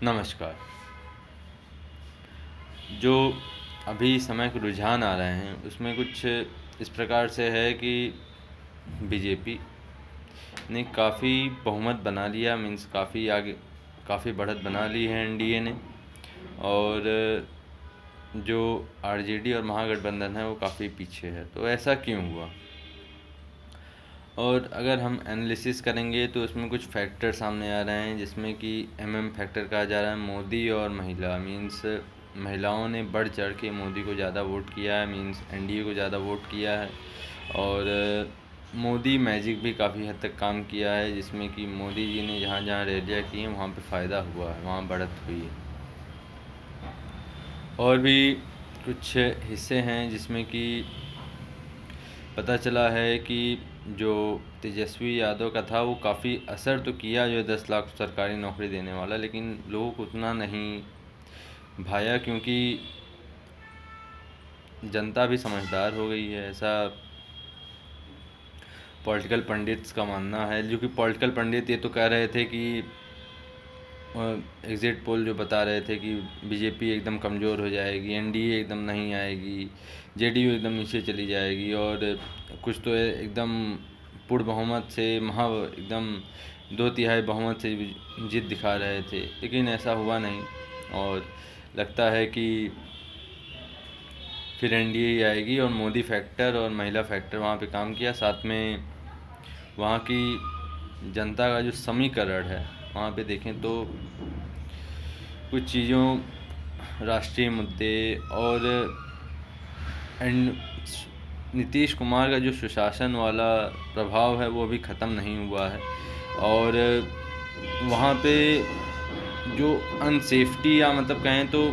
नमस्कार। जो अभी समय के रुझान आ रहे हैं उसमें कुछ इस प्रकार से है कि बीजेपी ने काफ़ी बहुमत बना लिया, मीन्स काफ़ी आगे, काफ़ी बढ़त बना ली है एनडीए ने। और जो आरजेडी और महागठबंधन है वो काफ़ी पीछे है। तो ऐसा क्यों हुआ? और अगर हम एनालिसिस करेंगे तो उसमें कुछ फैक्टर सामने आ रहे हैं, जिसमें कि फैक्टर कहा जा रहा है। मोदी और महिला, मीन्स महिलाओं ने बढ़ चढ़ के मोदी को ज़्यादा वोट किया है, मीन्स एनडीए को ज़्यादा वोट किया है। और मोदी मैजिक भी काफ़ी हद तक काम किया है, जिसमें कि मोदी जी ने जहाँ जहाँ रैलियाँ की हैं वहाँ पे फ़ायदा हुआ है, वहाँ बढ़त हुई है। और भी कुछ हिस्से हैं जिसमें कि पता चला है कि जो तेजस्वी यादव का था वो काफ़ी असर तो किया, जो 10 लाख सरकारी नौकरी देने वाला, लेकिन लोगों को उतना नहीं भाया, क्योंकि जनता भी समझदार हो गई है, ऐसा पॉलिटिकल पंडित्स का मानना है। जो कि पॉलिटिकल पंडित ये तो कह रहे थे कि एग्ज़िट पोल जो बता रहे थे कि बीजेपी एकदम कमज़ोर हो जाएगी, एनडीए एकदम नहीं आएगी, जेडीयू एकदम नीचे चली जाएगी, और कुछ तो एकदम पूर्ण बहुमत से एकदम 2/3 बहुमत से जीत दिखा रहे थे। लेकिन ऐसा हुआ नहीं, और लगता है कि फिर एनडीए ही आएगी। और मोदी फैक्टर और महिला फैक्टर वहाँ पे काम किया। साथ में वहाँ की जनता का जो समीकरण है, वहाँ पे देखें तो कुछ चीज़ों, राष्ट्रीय मुद्दे और एंड नीतीश कुमार का जो सुशासन वाला प्रभाव है वो अभी ख़त्म नहीं हुआ है। और वहाँ पे जो अनसेफ्टी, या मतलब कहें तो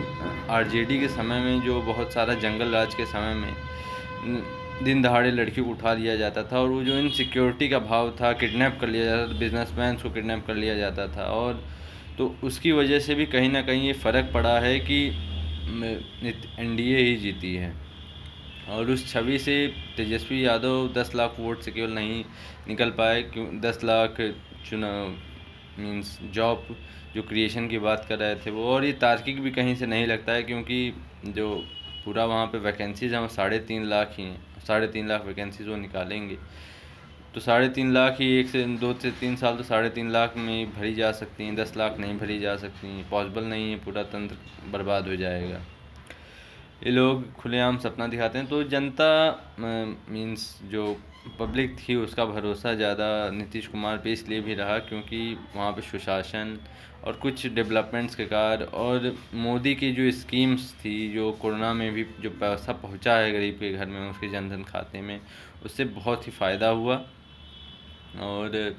आरजेडी के समय में जो बहुत सारा जंगल राज के समय में दिन दहाड़े लड़कियों को उठा लिया जाता था, और वो जो इनसिक्योरिटी का भाव था, किडनैप कर लिया जाता था, बिजनेसमैन को किडनैप कर लिया जाता था। और तो उसकी वजह से भी कहीं ना कहीं ये फ़र्क पड़ा है कि एनडीए ही जीती है। और उस छवि से तेजस्वी यादव 10 लाख वोट से केवल नहीं निकल पाए, क्यों 10 लाख चुनाव मीन्स जॉब जो क्रिएशन की बात कर रहे थे वो, और ये तार्किक भी कहीं से नहीं लगता है, क्योंकि जो पूरा वहाँ पे वैकेंसीज हैं वो 3.5 लाख ही हैं। 3.5 लाख वैकेंसीज वो निकालेंगे तो 3.5 लाख ही, 1 से 2 से 3 साल तो 3.5 लाख में भरी जा सकती हैं, 10 लाख नहीं भरी जा सकती, पॉसिबल नहीं है, पूरा तंत्र बर्बाद हो जाएगा। ये लोग खुलेआम सपना दिखाते हैं। तो जनता मीन्स जो पब्लिक थी उसका भरोसा ज़्यादा नीतीश कुमार पे इसलिए भी रहा क्योंकि वहाँ पे सुशासन और कुछ डेवलपमेंट्स के कार्य, और मोदी की जो स्कीम्स थी, जो कोरोना में भी जो पैसा पहुँचा है गरीब के घर में उसके जनधन खाते में, उससे बहुत ही फ़ायदा हुआ। और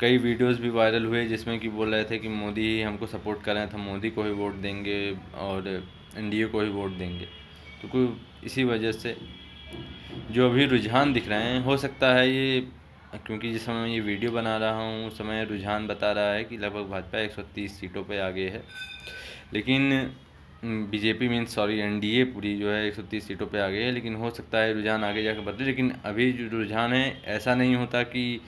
कई वीडियोस भी वायरल हुए जिसमें कि बोल रहे थे कि मोदी ही हमको सपोर्ट कर रहे हैं, तो मोदी को ही वोट देंगे और एनडीए को ही वोट देंगे। तो कोई इसी वजह से जो अभी रुझान दिख रहे हैं, हो सकता है ये, क्योंकि जिस समय मैं ये वीडियो बना रहा हूँ उस समय रुझान बता रहा है कि लगभग भाजपा 130 सीटों पे आगे है। लेकिन बीजेपी मीन्स सॉरी एनडीए पूरी जो है 130 सीटों पे आगे है। लेकिन हो सकता है रुझान आगे जाकर बदले। लेकिन अभी जो रुझान है, ऐसा नहीं होता कि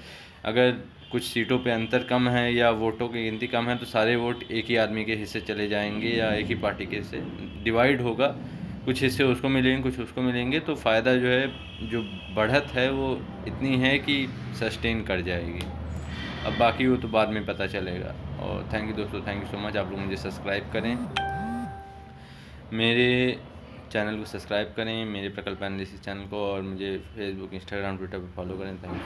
अगर कुछ सीटों पे अंतर कम है या वोटों की गिनती कम है तो सारे वोट एक ही आदमी के हिस्से चले जाएंगे या एक ही पार्टी के हिस्से डिवाइड होगा। कुछ हिस्से उसको मिलेंगे, कुछ उसको मिलेंगे, तो फ़ायदा जो है, जो बढ़त है वो इतनी है कि सस्टेन कर जाएगी। अब बाकी वो तो बाद में पता चलेगा। और थैंक यू दोस्तों, थैंक यू सो मच। आप लोग मुझे सब्सक्राइब करें, मेरे चैनल को सब्सक्राइब करें, मेरे प्रकल्प एनालिसिस चैनल को, और मुझे फेसबुक, इंस्टाग्राम, ट्विटर पर फॉलो करें। Thank you.